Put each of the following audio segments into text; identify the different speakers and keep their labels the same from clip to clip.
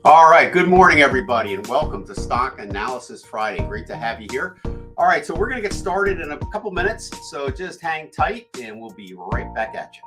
Speaker 1: All right, good morning, everybody, and welcome to Stock Analysis Friday. Great to have you here. All right, so we're going to get started in a couple minutes, so just hang tight, and we'll be right back at you.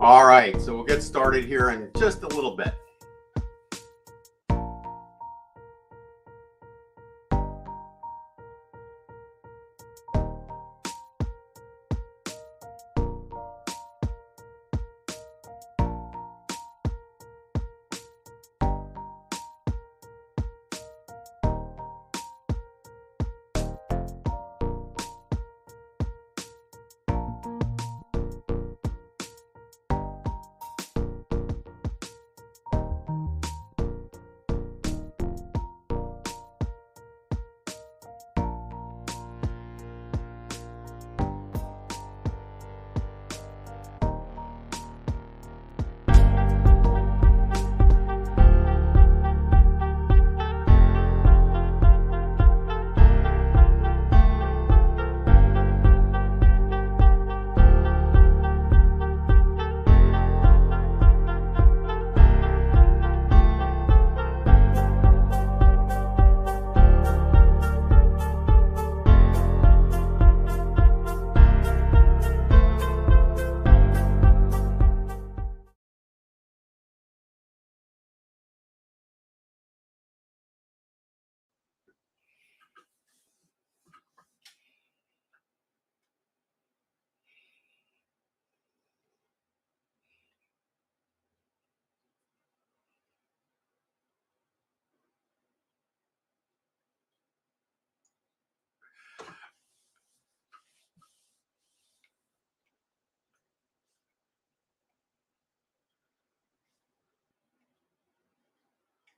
Speaker 1: All right, so we'll get started here in just a little bit.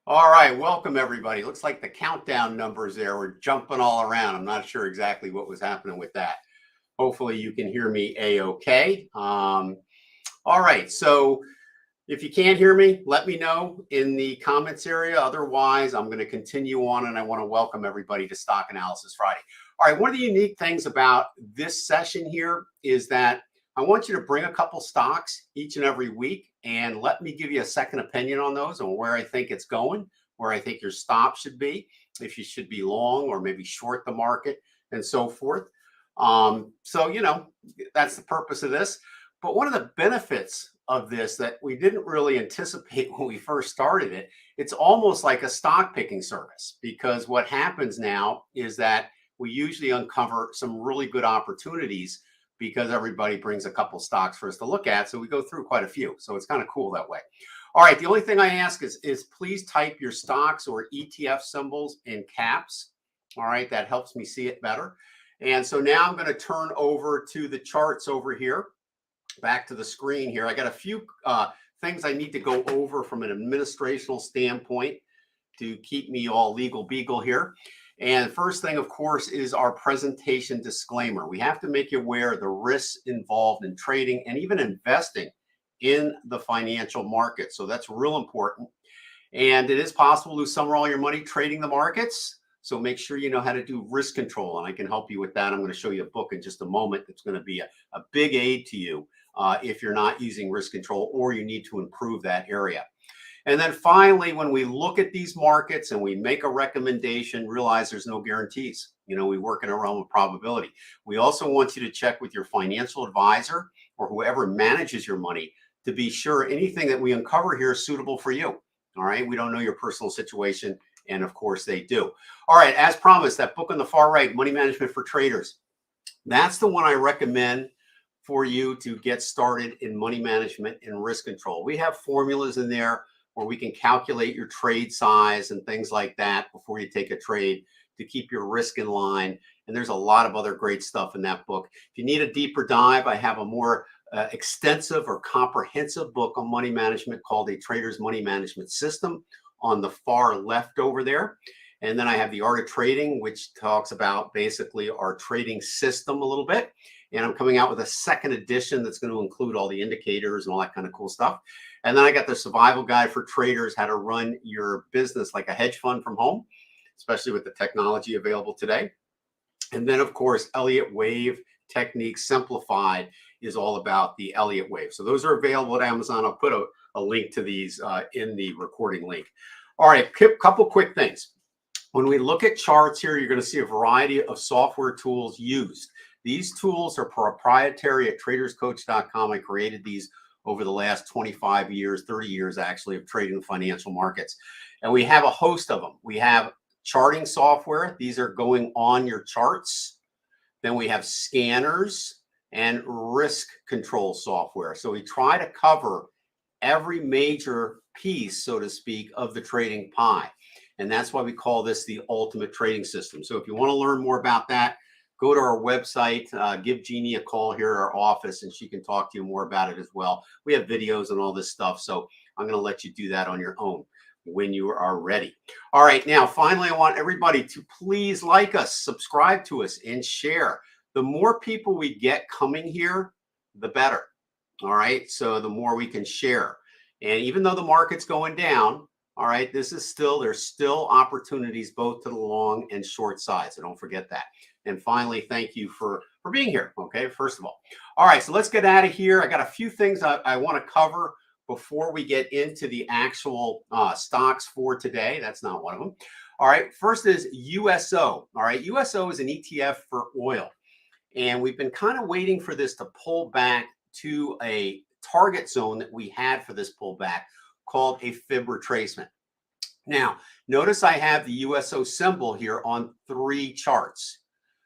Speaker 1: All right, welcome everybody. Looks like the countdown numbers there were jumping all around. I'm not sure exactly what was happening with that. Hopefully you can hear me a-okay. All right, so if you can't hear me, let me know in the comments area. Otherwise, I'm going to continue on, and I want to welcome everybody to Stock Analysis Friday. All right, one of the unique things about this session here is that I want you to bring a couple stocks each and every week and let me give you a second opinion on those and where I think it's going, where I think your stop should be, if you should be long or maybe short the market and so forth. So, you know, that's the purpose of this. But one of the benefits of this that we didn't really anticipate when we first started it, it's almost like a stock picking service, because what happens now is that we usually uncover some really good opportunities because everybody brings a couple stocks for us to look at. So we go through quite a few. So it's kind of cool that way. All right. The only thing I ask is please type your stocks or ETF symbols in caps. All right. That helps me see it better. And so now I'm going to turn over to the charts over here. Back to the screen here. I got a few things I need to go over from an administrational standpoint to keep me all legal beagle here. And first thing, of course, is our presentation disclaimer. We have to make you aware of the risks involved in trading and even investing in the financial market. So that's real important. And it is possible to lose some or all your money trading the markets. So make sure you know how to do risk control. And I can help you with that. I'm going to show you a book in just a moment that's going to be a big aid to you if you're not using risk control or you need to improve that area. And then finally, when we look at these markets and we make a recommendation, realize there's no guarantees. You know, we work in a realm of probability. We also want you to check with your financial advisor or whoever manages your money to be sure anything that we uncover here is suitable for you. All right. We don't know your personal situation. And of course they do. All right. As promised, that book on the far right, Money Management for Traders. That's the one I recommend for you to get started in money management and risk control. We have formulas in there where we can calculate your trade size and things like that before you take a trade to keep your risk in line. And there's a lot of other great stuff in that book. If you need a deeper dive, I have a more extensive or comprehensive book on money management called A Trader's Money Management System on the far left over there. And then I have The Art of Trading, which talks about basically our trading system a little bit. And I'm coming out with a second edition that's going to include all the indicators and all that kind of cool stuff. And then I got the Survival Guide for Traders, how to run your business like a hedge fund from home, especially with the technology available today. And then, of course, Elliott Wave Techniques Simplified is all about the Elliott Wave. So those are available at Amazon. I'll put a link to these in the recording link. All right, couple quick things. When we look at charts here, you're going to see a variety of software tools used. These tools are proprietary at traderscoach.com. I created these over the last 25 years, 30 years actually, of trading the financial markets. And we have a host of them. We have charting software. These are going on your charts. Then we have scanners and risk control software. So we try to cover every major piece, so to speak, of the trading pie. And that's why we call this the ultimate trading system. So if you want to learn more about that, go to our website, give Jeannie a call here at our office, and she can talk to you more about it as well. We have videos and all this stuff, so I'm going to let you do that on your own when you are ready. All right, now, finally, I want everybody to please like us, subscribe to us, and share. The more people we get coming here, the better. All right, so the more we can share. And even though the market's going down, all right, there's still opportunities both to the long and short side. So don't forget that. And finally, thank you for being here. Okay, first of all. All right, so let's get out of here. I got a few things I want to cover before we get into the actual stocks for today. That's not one of them. All right, first is USO. All right, USO is an ETF for oil. And we've been kind of waiting for this to pull back to a target zone that we had for this pullback called a fib retracement. Now, notice I have the USO symbol here on 3 charts.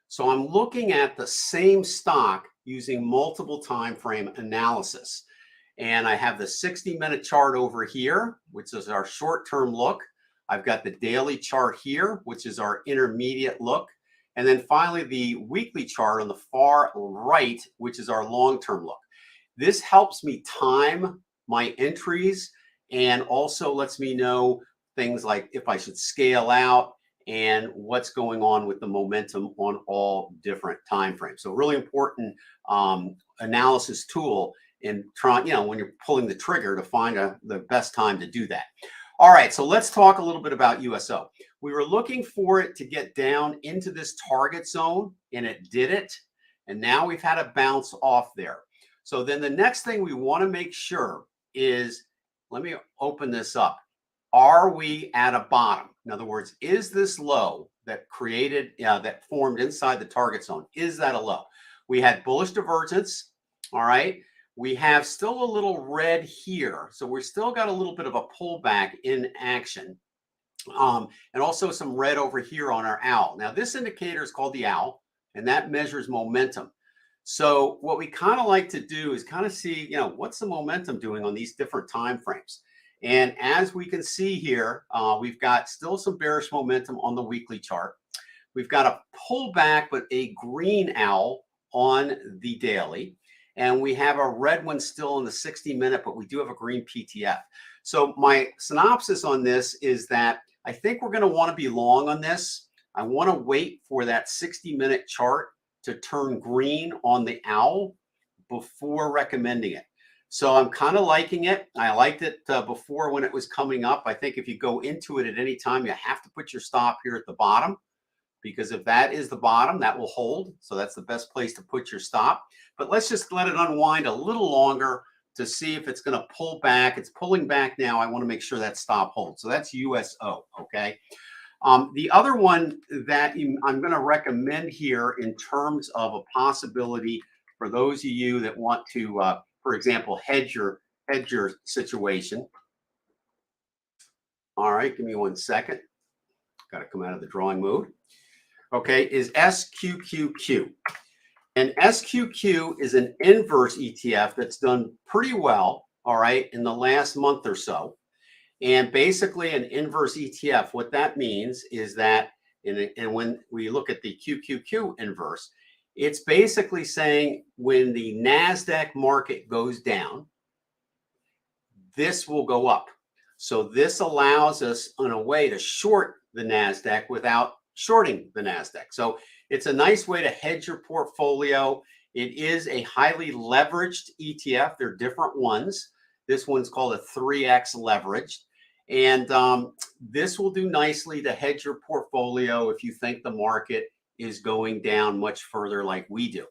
Speaker 1: So I'm looking at the same stock using multiple time frame analysis. And I have the 60-minute chart over here, which is our short-term look. I've got the daily chart here, which is our intermediate look. And then finally, the weekly chart on the far right, which is our long-term look. This helps me time my entries and also lets me know things like if I should scale out and what's going on with the momentum on all different time frames. So really important analysis tool in trying, when you're pulling the trigger to find the best time to do that. All right, so let's talk a little bit about USO. We were looking for it to get down into this target zone, and it did it. And now we've had a bounce off there. So then the next thing we want to make sure is, let me open this up. Are we at a bottom? In other words, is this low that that formed inside the target zone, is that a low? We had bullish divergence, all right? We have still a little red here. So we're still got a little bit of a pullback in action. And also some red over here on our owl. Now, this indicator is called the owl, and that measures momentum. So what we kind of like to do is kind of see, what's the momentum doing on these different time frames. And as we can see here, we've got still some bearish momentum on the weekly chart. We've got a pullback, but a green owl on the daily. And we have a red one still in the 60-minute, but we do have a green PTF. So my synopsis on this is that I think we're going to want to be long on this. I want to wait for that 60-minute chart to turn green on the owl before recommending it. So I'm kind of liking it. I liked it before when it was coming up. I think if you go into it at any time, you have to put your stop here at the bottom, because if that is the bottom, that will hold. So that's the best place to put your stop. But let's just let it unwind a little longer to see if it's going to pull back. It's pulling back now. I want to make sure that stop holds. So that's USO, okay? The other one that I'm going to recommend here in terms of a possibility for those of you that want to, for example, hedge your situation. All right, give me 1 second. Got to come out of the drawing mode. Okay, is SQQQ. And SQQ is an inverse ETF that's done pretty well, all right, in the last month or so. And basically an inverse ETF, what that means is that, and when we look at the QQQ inverse, it's basically saying when the Nasdaq market goes down, this will go up. So this allows us in a way to short the Nasdaq without shorting the Nasdaq. So it's a nice way to hedge your portfolio. It is a highly leveraged ETF. There are different ones. This one's called a 3X leveraged. And this will do nicely to hedge your portfolio if you think the market is going down much further like we do.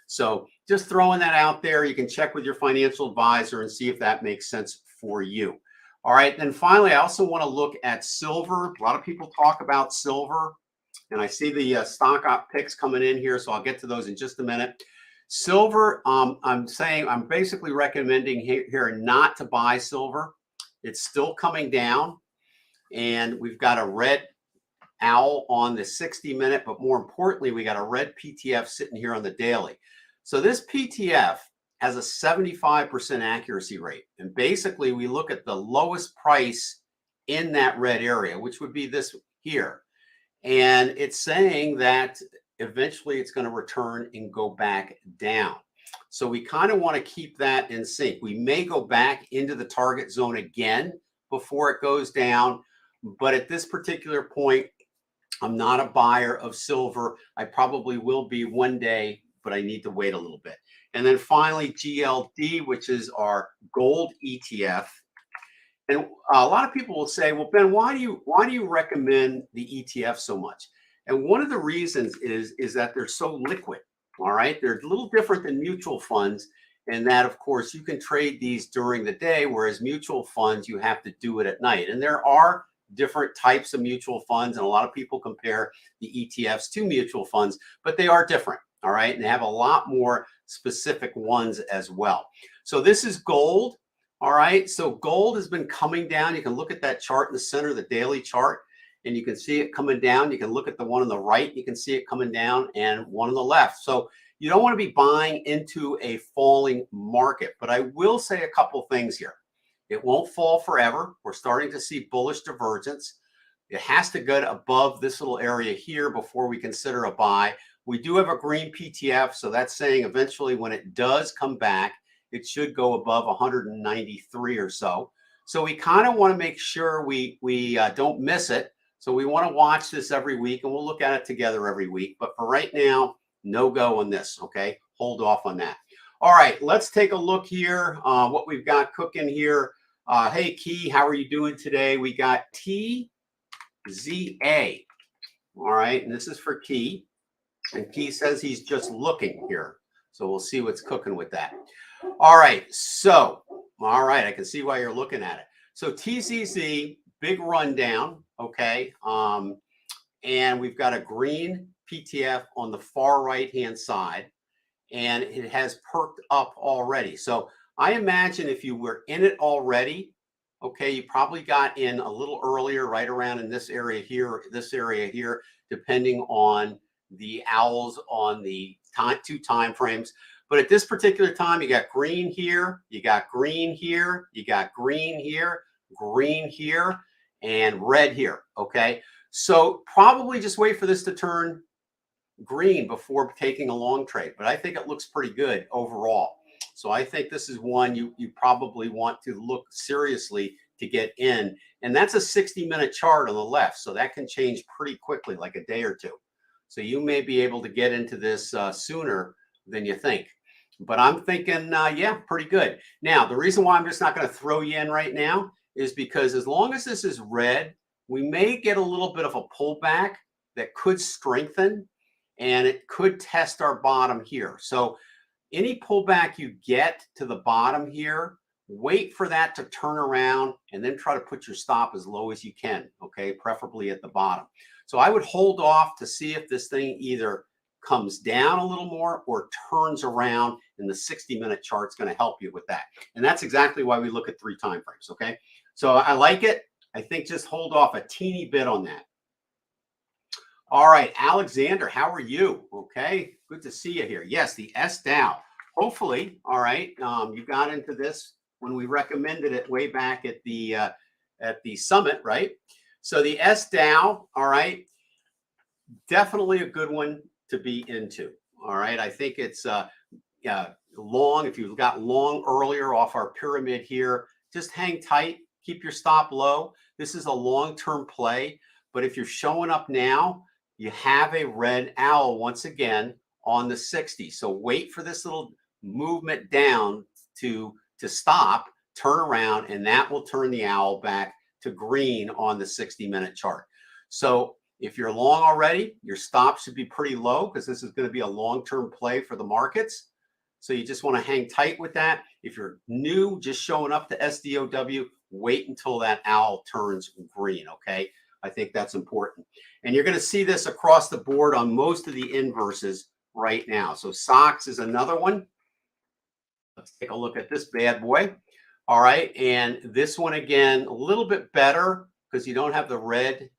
Speaker 1: So just throwing that out there. You can check with your financial advisor and see if that makes sense for you. All right. Then finally, I also want to look at silver. A lot of people talk about silver, and I see the stock op picks coming in here, so I'll get to those in just a minute. Silver, I'm basically recommending here not to buy silver. It's still coming down, and we've got a red owl on the 60-minute, but more importantly, we got a red PTF sitting here on the daily. So this PTF has a 75% accuracy rate. And basically, we look at the lowest price in that red area, which would be this here. And it's saying that eventually it's going to return and go back down. So we kind of want to keep that in sync. We may go back into the target zone again before it goes down. But at this particular point, I'm not a buyer of silver. I probably will be one day, but I need to wait a little bit. And then finally, GLD, which is our gold ETF. And a lot of people will say, well, Ben, why do you recommend the ETF so much? And one of the reasons is that they're so liquid. All right. They're a little different than mutual funds in that, of course, you can trade these during the day, whereas mutual funds, you have to do it at night. And there are different types of mutual funds, and a lot of people compare the ETFs to mutual funds, but they are different. All right. And they have a lot more specific ones as well. So this is gold. All right. So gold has been coming down. You can look at that chart in the center, the daily chart, and you can see it coming down. You can look at the one on the right. You can see it coming down, and one on the left. So you don't want to be buying into a falling market. But I will say a couple things here. It won't fall forever. We're starting to see bullish divergence. It has to get above this little area here before we consider a buy. We do have a green PTF, so that's saying eventually when it does come back, it should go above 193 or so. So we kind of want to make sure we don't miss it. So we want to watch this every week, and we'll look at it together every week. But for right now, no go on this, okay? Hold off on that. All right, let's take a look here, what we've got cooking here. Hey, Key, how are you doing today? We got TZA. All right, and this is for Key. And Key says he's just looking here. So we'll see what's cooking with that. All right, so, all right, I can see why you're looking at it. So TZZ, big rundown, okay? And we've got a green PTF on the far right-hand side, and it has perked up already. So I imagine if you were in it already, okay, you probably got in a little earlier, right around in this area here, depending on the owls on the two time frames. But at this particular time, you got green here, you got green here, you got green here, green here, and red here, okay? So probably just wait for this to turn green before taking a long trade, but I think it looks pretty good overall. So I think this is one you probably want to look seriously to get in. And that's a 60-minute chart on the left. So that can change pretty quickly, like a day or two. So you may be able to get into this sooner than you think. But I'm thinking, yeah, pretty good. Now, the reason why I'm just not going to throw you in right now is because as long as this is red, we may get a little bit of a pullback that could strengthen, and it could test our bottom here. So any pullback you get to the bottom here, wait for that to turn around and then try to put your stop as low as you can, okay, preferably at the bottom. So I would hold off to see if this thing either comes down a little more or turns around, and the 60-minute chart's going to help you with that. And that's exactly why we look at 3 time frames, okay? So I like it. I think just hold off a teeny bit on that. All right, Alexander, how are you? Okay, good to see you here. Yes, the SDOW. Hopefully, all right, you got into this when we recommended it way back at the summit, right? So the SDOW, all right, definitely a good one to be into. All right, I think it's long. If you've got long earlier off our pyramid here, just hang tight, keep your stop low. This is a long-term play, but if you're showing up now, you have a red owl once again on the 60. So wait for this little movement down to stop, turn around, and that will turn the owl back to green on the 60-minute chart. So if you're long already, your stop should be pretty low because this is going to be a long-term play for the markets. So you just want to hang tight with that. If you're new, just showing up to SDOW, wait until that owl turns green, okay? I think that's important. And you're going to see this across the board on most of the inverses right now. So SOXS is another one. Let's take a look at this bad boy. All right. And this one, again, a little bit better because you don't have the red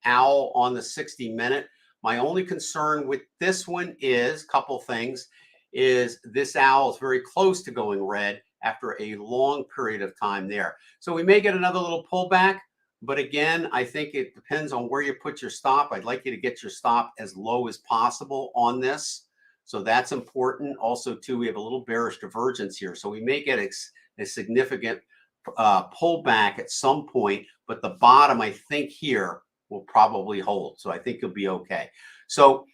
Speaker 1: owl on the 60-minute. My only concern with this one is a couple things. Is this owl is very close to going red after a long period of time there. So we may get another little pullback. But again, I think it depends on where you put your stop. I'd like you to get your stop as low as possible on this. So that's important. Also, too, we have a little bearish divergence here. So we may get a significant pullback at some point, but the bottom, I think, here will probably hold. So I think you'll be okay. So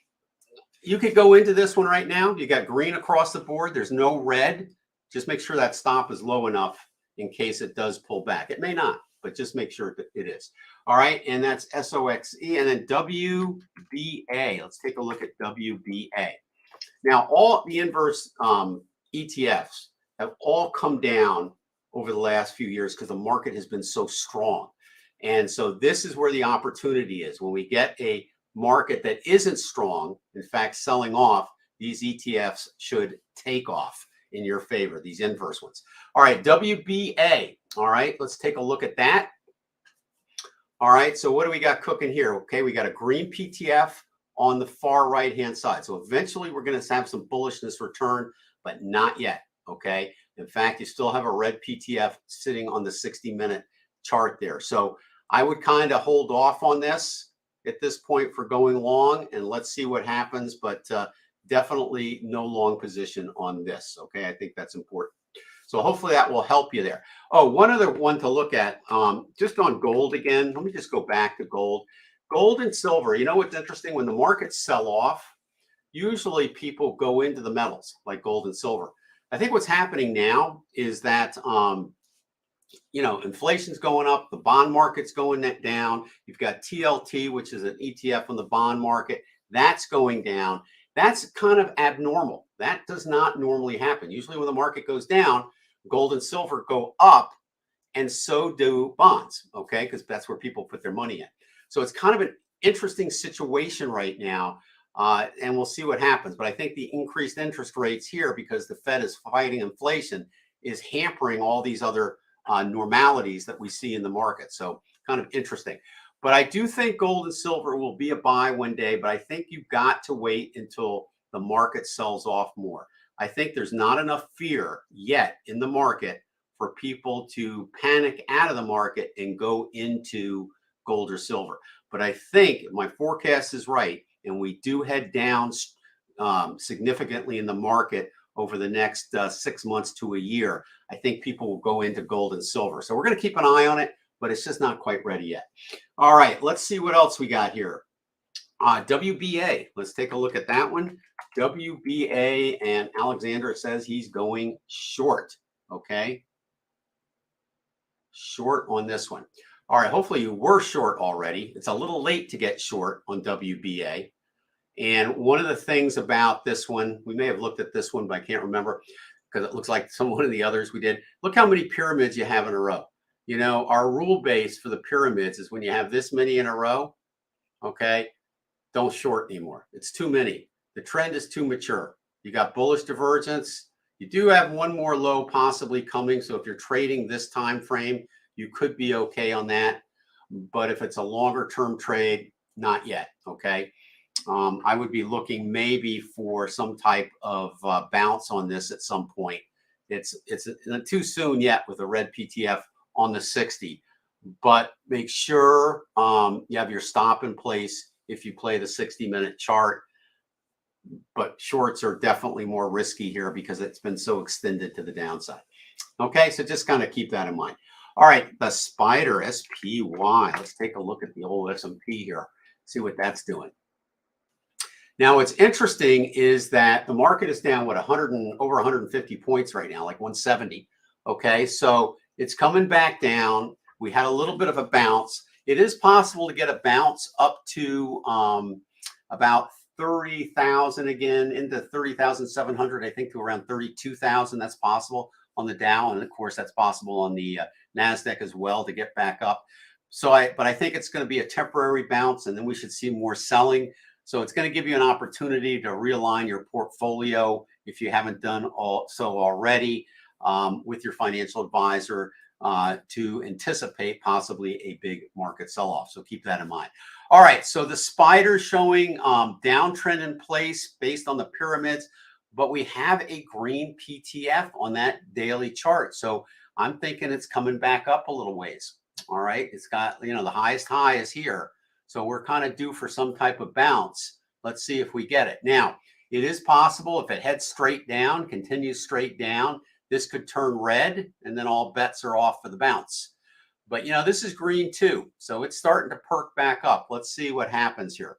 Speaker 1: you could go into this one right now. You got green across the board. There's no red. Just make sure that stop is low enough in case it does pull back. It may not, but just make sure that it is. All right, and that's SOXE. And then WBA. Let's take a look at WBA. Now, all the inverse ETFs have all come down over the last few years because the market has been so strong. And so this is where the opportunity is. When we get a market that isn't strong, in fact, selling off, these ETFs should take off in your favor, these inverse ones. All right, WBA. All right, let's take a look at that. All right, so what do we got cooking here? Okay, we got a green PTF on the far right-hand side. So eventually we're going to have some bullishness return, but not yet, okay? In fact, you still have a red PTF sitting on the 60-minute chart there. So I would kind of hold off on this at this point for going long, and let's see what happens, but definitely no long position on this, okay? I think that's important. So hopefully that will help you there. Oh, one other one to look at, just on gold again. Let me just go back to gold. Gold and silver, you know what's interesting? When the markets sell off, usually people go into the metals like gold and silver. I think what's happening now is that, you know, inflation's going up, the bond market's going down. You've got TLT, which is an ETF on the bond market. That's going down. That's kind of abnormal. That does not normally happen. Usually when the market goes down, gold and silver go up, and so do bonds, okay? Because that's where people put their money in. So it's kind of an interesting situation right now, and we'll see what happens. But I think the increased interest rates here, because the Fed is fighting inflation, is hampering all these other normalities that we see in the market. So kind of interesting. But I do think gold and silver will be a buy one day, but I think you've got to wait until the market sells off more. I think there's not enough fear yet in the market for people to panic out of the market and go into gold or silver. But I think if my forecast is right and we do head down significantly in the market over the next 6 months to a year, I think people will go into gold and silver. So we're going to keep an eye on it, but it's just not quite ready yet. All right, let's see what else we got here. WBA, let's take a look at that one. WBA, and Alexander says he's going short, okay? Short on this one. All right, hopefully you were short already. It's a little late to get short on WBA. And one of the things about this one, we may have looked at this one, but I can't remember because it looks like one of the others we did. Look how many pyramids you have in a row. You know, our rule base for the pyramids is when you have this many in a row, okay, don't short anymore. It's too many. The trend is too mature. You got bullish divergence. You do have one more low possibly coming. So if you're trading this time frame, you could be okay on that. But if it's a longer term trade, not yet, okay? I would be looking maybe for some type of bounce on this at some point. It's too soon yet with a red PTF on the 60, but make sure you have your stop in place if you play the 60-minute chart. But shorts are definitely more risky here because it's been so extended to the downside. Okay, so just kind of keep that in mind. All right, the spider SPY. Let's take a look at the old S&P here, see what that's doing. Now, what's interesting is that the market is down, what, over 150 points right now, like 170. Okay, so it's coming back down. We had a little bit of a bounce. It is possible to get a bounce up to about 30,000 again, into 30,700, I think, to around 32,000. That's possible on the Dow, and of course, that's possible on the Nasdaq as well to get back up. So, but I think it's going to be a temporary bounce, and then we should see more selling. So it's going to give you an opportunity to realign your portfolio if you haven't done so already with your financial advisor to anticipate possibly a big market sell-off. So keep that in mind. All right, so the spider showing downtrend in place based on the pyramids, but we have a green PTF on that daily chart. So I'm thinking it's coming back up a little ways. All right, it's got, you know, the highest high is here. So we're kind of due for some type of bounce. Let's see if we get it. Now, it is possible if it heads straight down, continues straight down, this could turn red and then all bets are off for the bounce. But, you know, this is green too. So it's starting to perk back up. Let's see what happens here.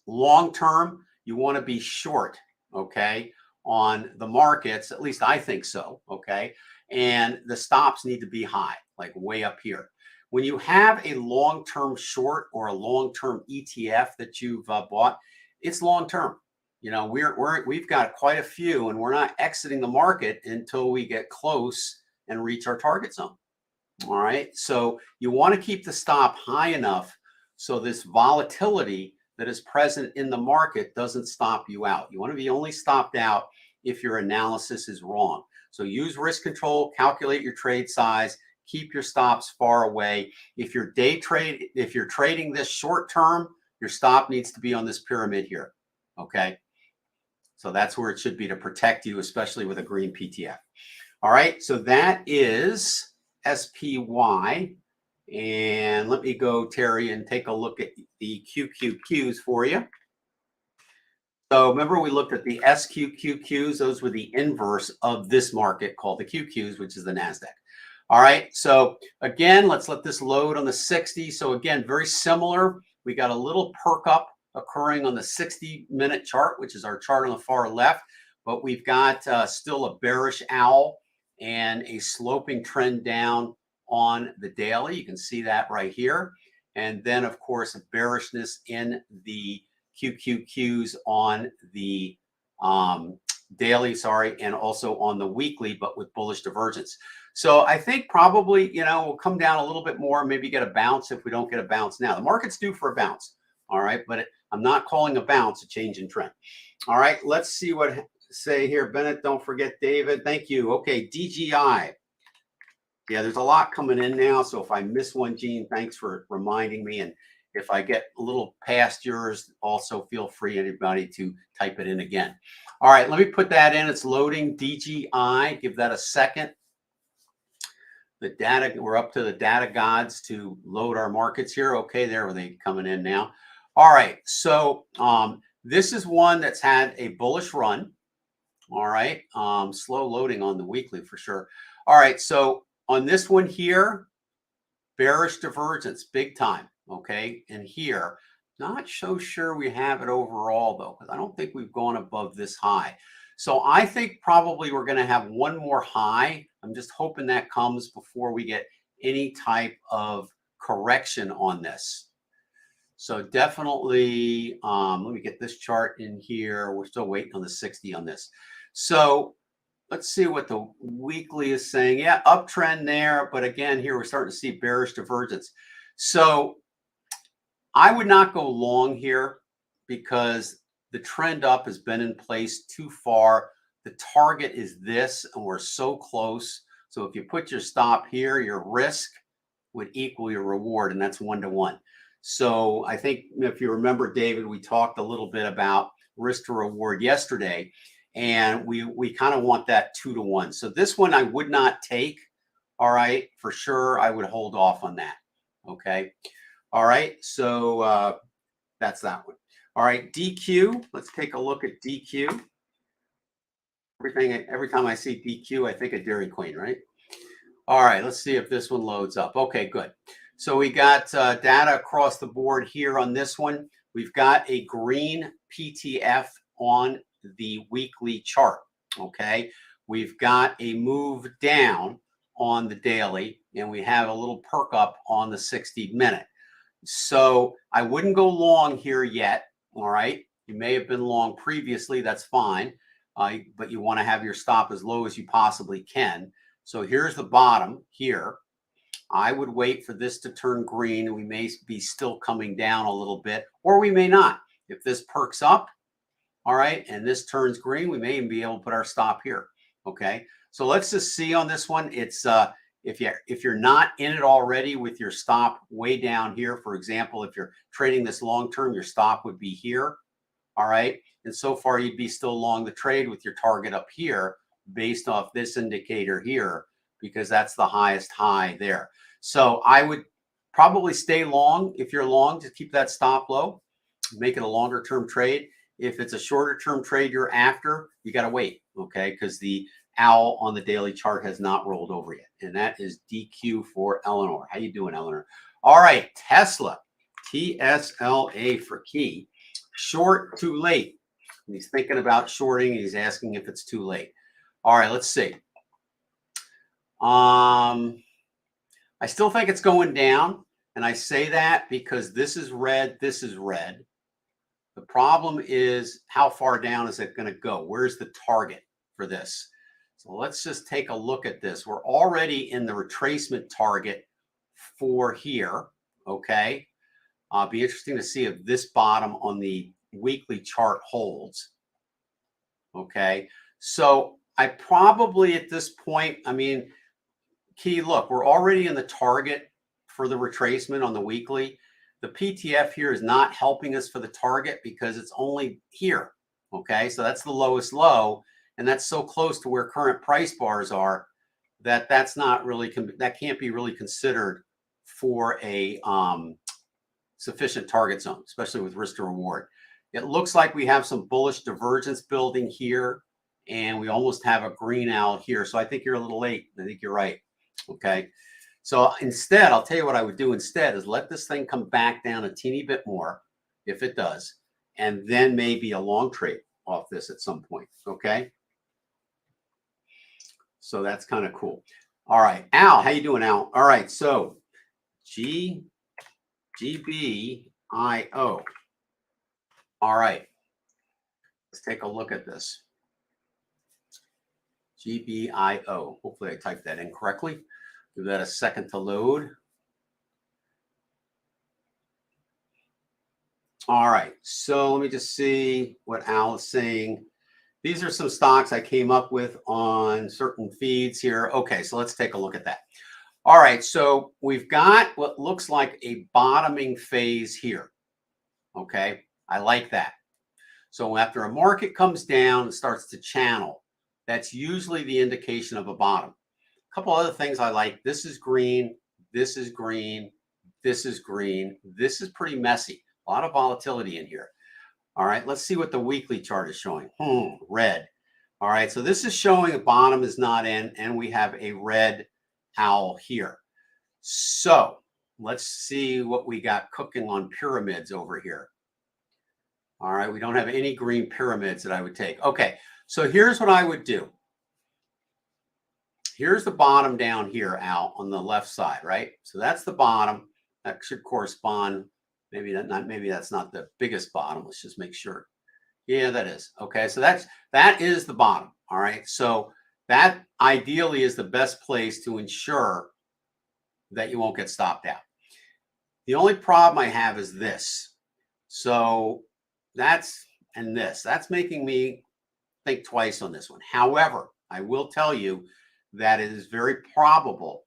Speaker 1: Long term, you want to be short, okay, on the markets. At least I think so, okay. And the stops need to be high, like way up here. When you have a long-term short or a long-term ETF that you've bought, it's long-term. You know, we've got quite a few, and we're not exiting the market until we get close and reach our target zone. All right. So you want to keep the stop high enough so this volatility that is present in the market doesn't stop you out. You want to be only stopped out if your analysis is wrong. So use risk control, calculate your trade size, keep your stops far away. If you're trading this short term, your stop needs to be on this pyramid here. Okay. So that's where it should be to protect you, especially with a green PTF. All right. So that is SPY. And let me go, Terry, and take a look at the QQQs for you. So remember we looked at the SQQQs. Those were the inverse of this market called the QQs, which is the Nasdaq. All right, so again, let's let this load on the 60. So again, very similar. We got a little perk up occurring on the 60-minute chart, which is our chart on the far left, but we've got still a bearish owl and a sloping trend down on the daily. You can see that right here. And then, of course, a bearishness in the QQQs on the daily, and also on the weekly, but with bullish divergence. So I think probably, you know, we'll come down a little bit more, maybe get a bounce if we don't get a bounce now. The market's due for a bounce, all right? But I'm not calling a bounce a change in trend. All right, let's see what say here. Bennett, don't forget David. Thank you. Okay, DGI. Yeah, there's a lot coming in now. So if I miss one, Gene, thanks for reminding me. And if I get a little past yours, also feel free, anybody, to type it in again. All right, let me put that in. It's loading DGI. Give that a second. The data, we're up to the data gods to load our markets here. Okay, there they coming in now. All right, so this is one that's had a bullish run. All right, slow loading on the weekly for sure. All right, so on this one here, bearish divergence, big time. Okay, and here, not so sure we have it overall though, because I don't think we've gone above this high. So I think probably we're going to have one more high. I'm just hoping that comes before we get any type of correction on this. So definitely, let me get this chart in here. We're still waiting on the 60 on this. So let's see what the weekly is saying. Yeah, uptrend there. But again, here we're starting to see bearish divergence. So I would not go long here because the trend up has been in place too far. The target is this, and we're so close. So if you put your stop here, your risk would equal your reward, and that's 1-to-1. So I think if you remember, David, we talked a little bit about risk to reward yesterday, and we kind of want that 2-to-1. So this one I would not take. All right, for sure, I would hold off on that. Okay. All right, so that's that one. All right, DQ. Let's take a look at DQ. Every time I see DQ, I think of Dairy Queen, right? All right, let's see if this one loads up. Okay, good. So we got data across the board here on this one. We've got a green PTF on the weekly chart. Okay, we've got a move down on the daily, and we have a little perk up on the 60-minute. So I wouldn't go long here yet. All right. You may have been long previously. That's fine. But you want to have your stop as low as you possibly can. So here's the bottom here. I would wait for this to turn green, and we may be still coming down a little bit, or we may not. If this perks up, all right, and this turns green, we may even be able to put our stop here. Okay. So let's just see on this one. It's if you're not in it already with your stop way down here, for example, if you're trading this long term, your stop would be here. All right. And so far, you'd be still long the trade with your target up here based off this indicator here, because that's the highest high there. So I would probably stay long if you're long to keep that stop low, make it a longer term trade. If it's a shorter term trade you're after, you got to wait. Okay. Because the owl on the daily chart has not rolled over yet. And that is DQ for Eleanor. How you doing, Eleanor? All right, Tesla, TSLA for key. Short too late. And he's thinking about shorting. He's asking if it's too late. All right, let's see. I still think it's going down. And I say that because this is red, this is red. The problem is how far down is it going to go? Where's the target for this? So let's just take a look at this. We're already in the retracement target for here. Okay. Be interesting to see if this bottom on the weekly chart holds. Okay. So I probably at this point, I mean, key, look, we're already in the target for the retracement on the weekly. The PTF here is not helping us for the target because it's only here. Okay. So that's the lowest low. And that's so close to where current price bars are that that's not really, that can't be really considered for a sufficient target zone, especially with risk to reward. It looks like we have some bullish divergence building here, and we almost have a green owl here. So I think you're a little late. I think you're right. Okay. So instead, I'll tell you what I would do instead is let this thing come back down a teeny bit more, if it does, and then maybe a long trade off this at some point. Okay. So that's kind of cool. All right, Al, how you doing, Al? All right, so GBIO. All right, let's take a look at this. GBIO. Hopefully I typed that in correctly. Give that a second to load. All right, so let me just see what Al is saying. These are some stocks I came up with on certain feeds here. Okay, so let's take a look at that. All right, so we've got what looks like a bottoming phase here. Okay, I like that. So after a market comes down and starts to channel, that's usually the indication of a bottom. A couple other things I like. This is green. This is green. This is green. This is pretty messy. A lot of volatility in here. All right, let's see what the weekly chart is showing. Red. All right, so this is showing a bottom is not in, and we have a red owl here. So let's see what we got cooking on pyramids over here. All right, we don't have any green pyramids that I would take. Okay, so here's what I would do. Here's the bottom down here, Al, on the left side, right? So that's the bottom. That should correspond. Maybe that's not the biggest bottom. Let's just make sure. Yeah, that is. Okay, so that is the bottom. All right, so that ideally is the best place to ensure that you won't get stopped out. The only problem I have is this. So that's making me think twice on this one. However, I will tell you that it is very probable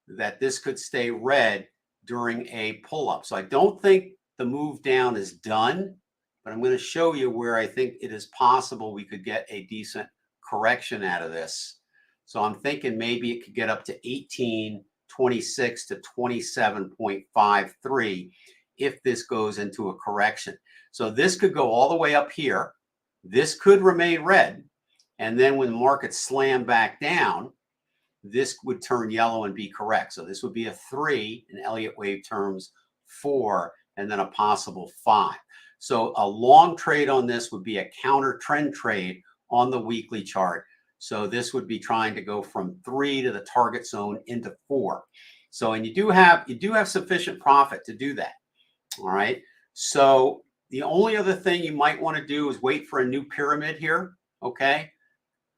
Speaker 1: that this could stay red during a pull-up. So I don't think the move down is done, but I'm going to show you where I think it is possible we could get a decent correction out of this. So I'm thinking maybe it could get up to 1826 to 27.53 if this goes into a correction. So this could go all the way up here. This could remain red. And then when the market slammed back down, this would turn yellow and be correct. So this would be a 3 in Elliott wave terms, 4, and then a possible 5. So a long trade on this would be a counter trend trade on the weekly chart. So this would be trying to go from 3 to the target zone into 4. So, and you do have sufficient profit to do that. All right. So the only other thing you might want to do is wait for a new pyramid here. Okay.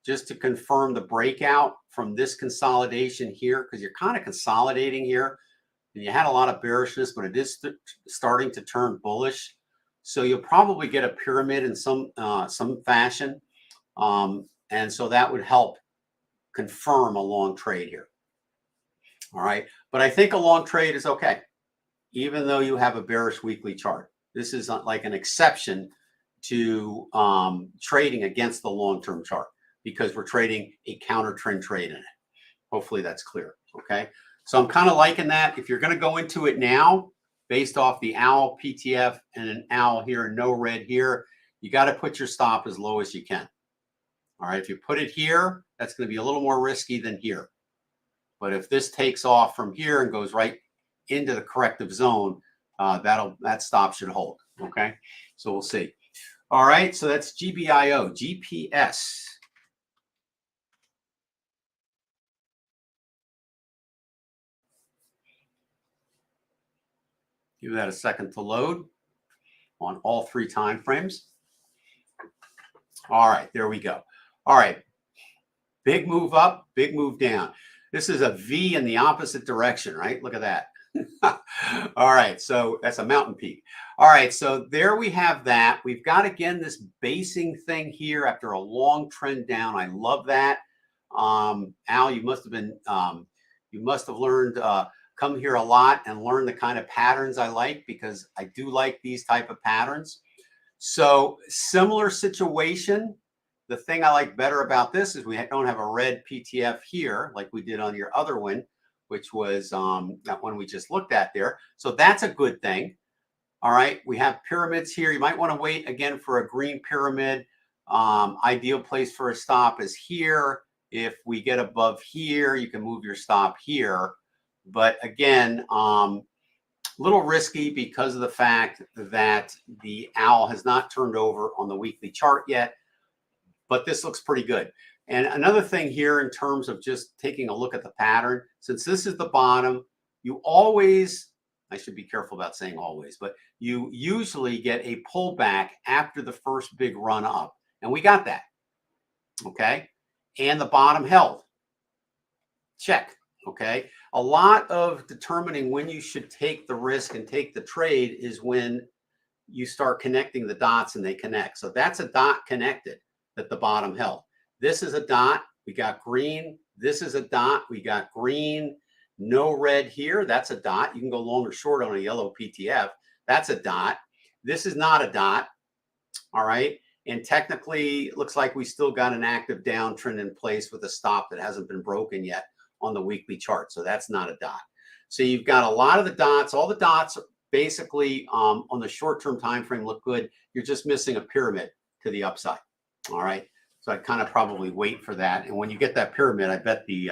Speaker 1: Just to confirm the breakout from this consolidation here, because you're kind of consolidating here. And you had a lot of bearishness, but it is starting to turn bullish. So you'll probably get a pyramid in some fashion. And so that would help confirm a long trade here. All right. But I think a long trade is okay, even though you have a bearish weekly chart. This is like an exception to trading against the long-term chart because we're trading a counter trend trade in it. Hopefully that's clear. Okay. So I'm kind of liking that. If you're going to go into it now, based off the owl PTF and an owl here and no red here, you got to put your stop as low as you can. All right. If you put it here, that's going to be a little more risky than here. But if this takes off from here and goes right into the corrective zone, that stop should hold. Okay. So we'll see. All right. So that's GBIO, GPS. Give that a second to load on all 3 time frames. All right, there we go. All right, big move up, big move down. This is a V in the opposite direction, right? Look at that. All right, so that's a mountain peak. All right, so there we have that. We've got, again, this basing thing here after a long trend down. I love that. Al, you must have learned, come here a lot and learn the kind of patterns I like, because I do like these type of patterns. So similar situation. The thing I like better about this is we don't have a red PTF here like we did on your other one, which was that one we just looked at there. So that's a good thing. All right, we have pyramids here. You might want to wait again for a green pyramid. Ideal place for a stop is here. If we get above here, you can move your stop here. But again, a little risky because of the fact that the owl has not turned over on the weekly chart yet, but this looks pretty good. And another thing here in terms of just taking a look at the pattern, since this is the bottom, you always, I should be careful about saying always, but you usually get a pullback after the first big run up. And we got that. Okay. And the bottom held. Check. Okay. A lot of determining when you should take the risk and take the trade is when you start connecting the dots and they connect. So that's a dot connected that the bottom held. This is a dot. We got green. This is a dot. We got green. No red here. That's a dot. You can go long or short on a yellow PTF. That's a dot. This is not a dot. All right. And technically, it looks like we still got an active downtrend in place with a stop that hasn't been broken yet on the weekly chart. So that's not a dot. So you've got a lot of the dots. All the dots basically on the short-term time frame look good. You're just missing a pyramid to the upside. All right. So I'd kind of probably wait for that. And when you get that pyramid, I bet the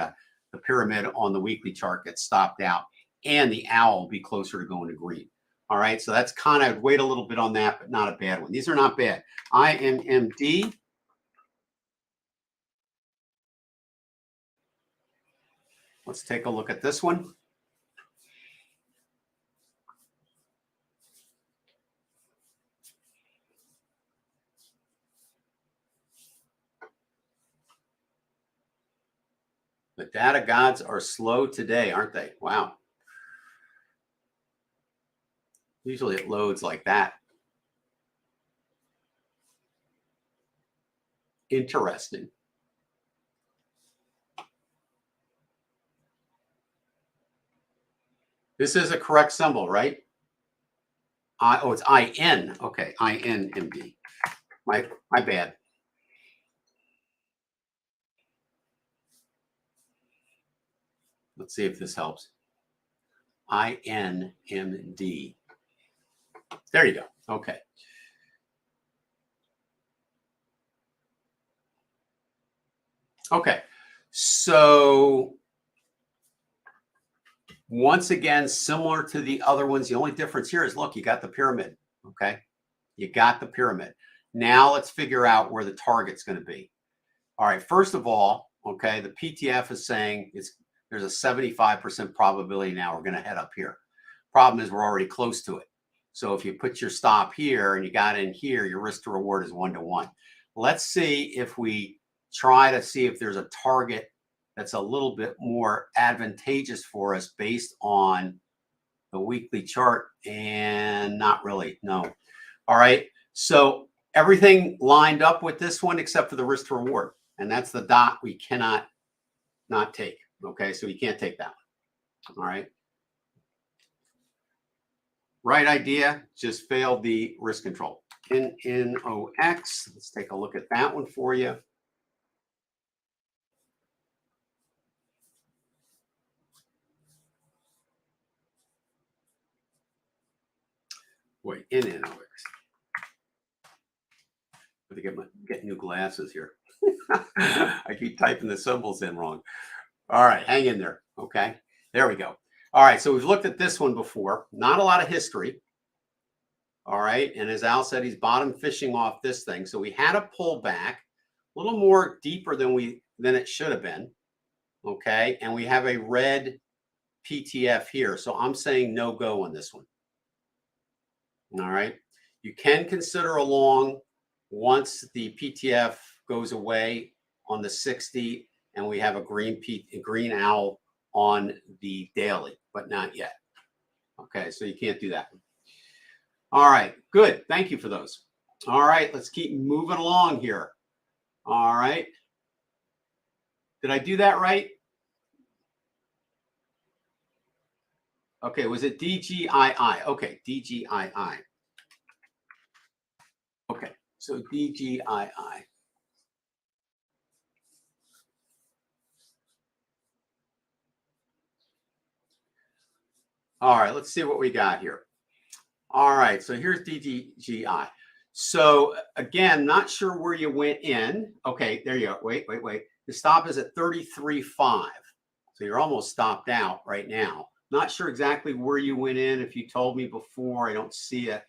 Speaker 1: pyramid on the weekly chart gets stopped out and the owl will be closer to going to green. All right. So that's kind of, wait a little bit on that, but not a bad one. These are not bad. INMD. Let's take a look at this one. The data gods are slow today, aren't they? Wow. Usually it loads like that. Interesting. This is a correct symbol, right? Oh, it's IN. Okay, INMD. My bad. Let's see if this helps. INMD. There you go. Okay. Okay. So once again, similar to the other ones, the only difference here is, look, you got the pyramid. Okay. You got the pyramid. Now let's figure out where the target's going to be. All right. First of all, okay, the PTF is saying there's a 75% probability now we're going to head up here. Problem is we're already close to it. So if you put your stop here and you got in here, your risk to reward is 1-to-1. Let's see if we try to see if there's a target that's a little bit more advantageous for us based on the weekly chart, and not really, no. All right, so everything lined up with this one except for the risk to reward, and that's the dot we cannot not take. Okay, so we can't take that one. All right. Right idea, just failed the risk control. NNOX, let's take a look at that one for you. Wait, NNOX. I have to get new glasses here. I keep typing the symbols in wrong. All right, hang in there. Okay, there we go. All right, so we've looked at this one before. Not a lot of history. All right, and as Al said, he's bottom fishing off this thing. So we had a pullback, a little more deeper than it should have been. Okay, and we have a red PTF here. So I'm saying no go on this one. All right, you can consider a long once the PTF goes away on the 60 and we have a green owl on the daily, but not yet. Okay, so you can't do that. All right, good. Thank you for those. All right, let's keep moving along here. All right. Did I do that right? Okay, was it DGII? Okay, DGII. Okay, so DGII. All right, let's see what we got here. All right, so here's DGII. So again, not sure where you went in. Okay, there you go. Wait. The stop is at 33.5. So you're almost stopped out right now. Not sure exactly where you went in. If you told me before, I don't see it.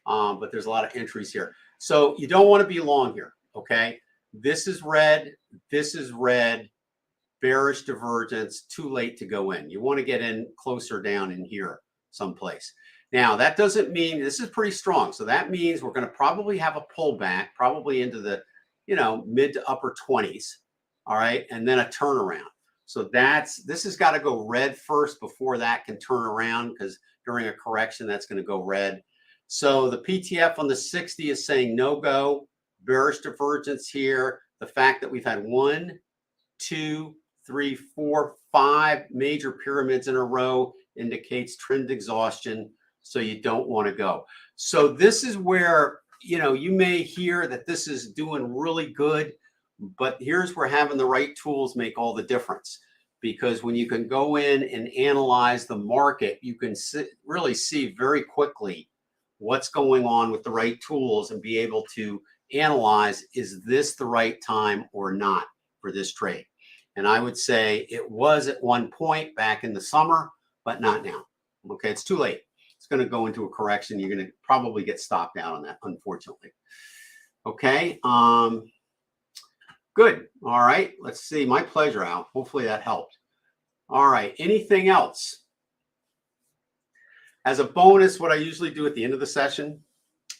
Speaker 1: But there's a lot of entries here. So you don't want to be long here, okay? This is red. This is red. Bearish divergence. Too late to go in. You want to get in closer down in here someplace. Now, that doesn't mean, this is pretty strong. So that means we're going to probably have a pullback, probably into the, mid to upper 20s. All right. And then a turnaround. So this has got to go red first before that can turn around, because during a correction, that's going to go red. So the PTF on the 60 is saying no go, bearish divergence here. The fact that we've had 1, 2, 3, 4, 5 major pyramids in a row indicates trend exhaustion. So you don't want to go. So this is where, you know, you may hear that this is doing really good, but here's where having the right tools make all the difference. Because when you can go in and analyze the market, you can really see very quickly what's going on with the right tools and be able to analyze, is this the right time or not for this trade? And I would say it was at one point back in the summer, but not now. Okay, it's too late. It's going to go into a correction. You're going to probably get stopped out on that, unfortunately. Okay. Good. All right. Let's see. My pleasure, Al. Hopefully that helped. All right. Anything else? As a bonus, what I usually do at the end of the session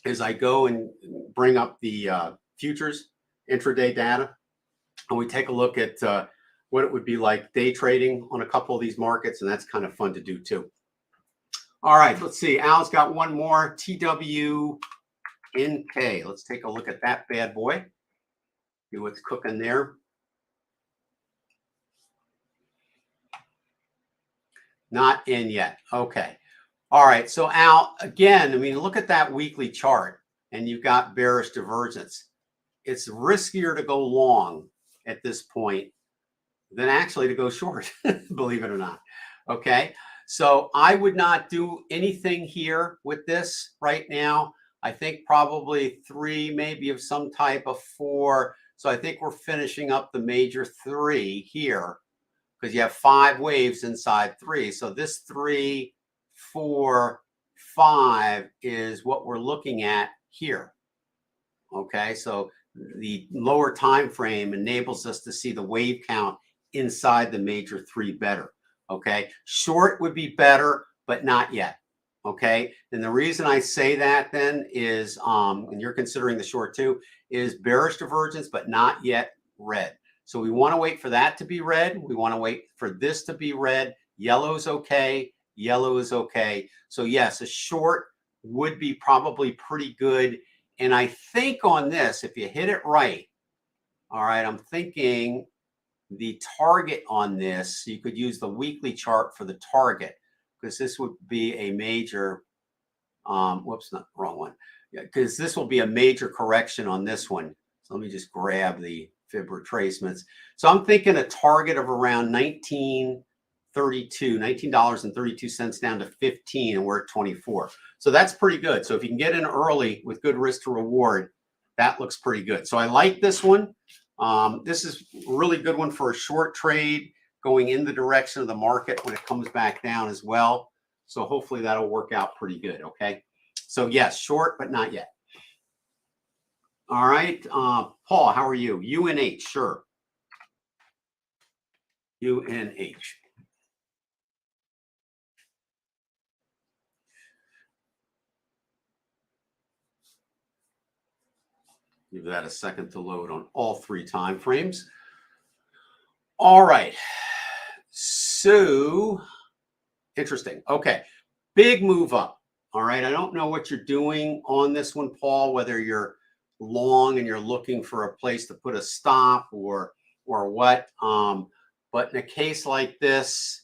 Speaker 1: is I go and bring up the futures intraday data, and we take a look at what it would be like day trading on a couple of these markets, and that's kind of fun to do too. All right. Let's see. Al's got one more. TWNK. Let's take a look at that bad boy. See what's cooking there. Not in yet. Okay. All right. So Al, again, I mean, look at that weekly chart and you've got bearish divergence. It's riskier to go long at this point than actually to go short, believe it or not. Okay. So I would not do anything here with this right now. I think probably 3, maybe of some type of 4. So I think we're finishing up the major 3 here because you have 5 waves inside 3. So this 3, 4, 5 is what we're looking at here. Okay, so the lower time frame enables us to see the wave count inside the major 3 better. Okay, short would be better, but not yet. Okay, and the reason I say that then is, and you're considering the short too, is bearish divergence, but not yet red. So we want to wait for that to be red. We want to wait for this to be red. Yellow is okay. Yellow is okay. So yes, a short would be probably pretty good. And I think on this, if you hit it right, all right, I'm thinking the target on this, you could use the weekly chart for the target, because this would be a major, whoops, not the wrong one. Yeah, because this will be a major correction on this one. So let me just grab the fib retracements. So I'm thinking a target of around $19.32 down to 15, and we're at 24. So that's pretty good. So if you can get in early with good risk to reward, that looks pretty good. So I like this one. This is a really good one for a short trade going in the direction of the market when it comes back down as well. So hopefully that'll work out pretty good. Okay. So yes, short, but not yet. All right. Paul, how are you? UNH, sure. UNH. Give that a second to load on all 3 time frames. All right. So interesting. Okay. Big move up. All right. I don't know what you're doing on this one, Paul, whether you're long and you're looking for a place to put a stop or what. But in a case like this,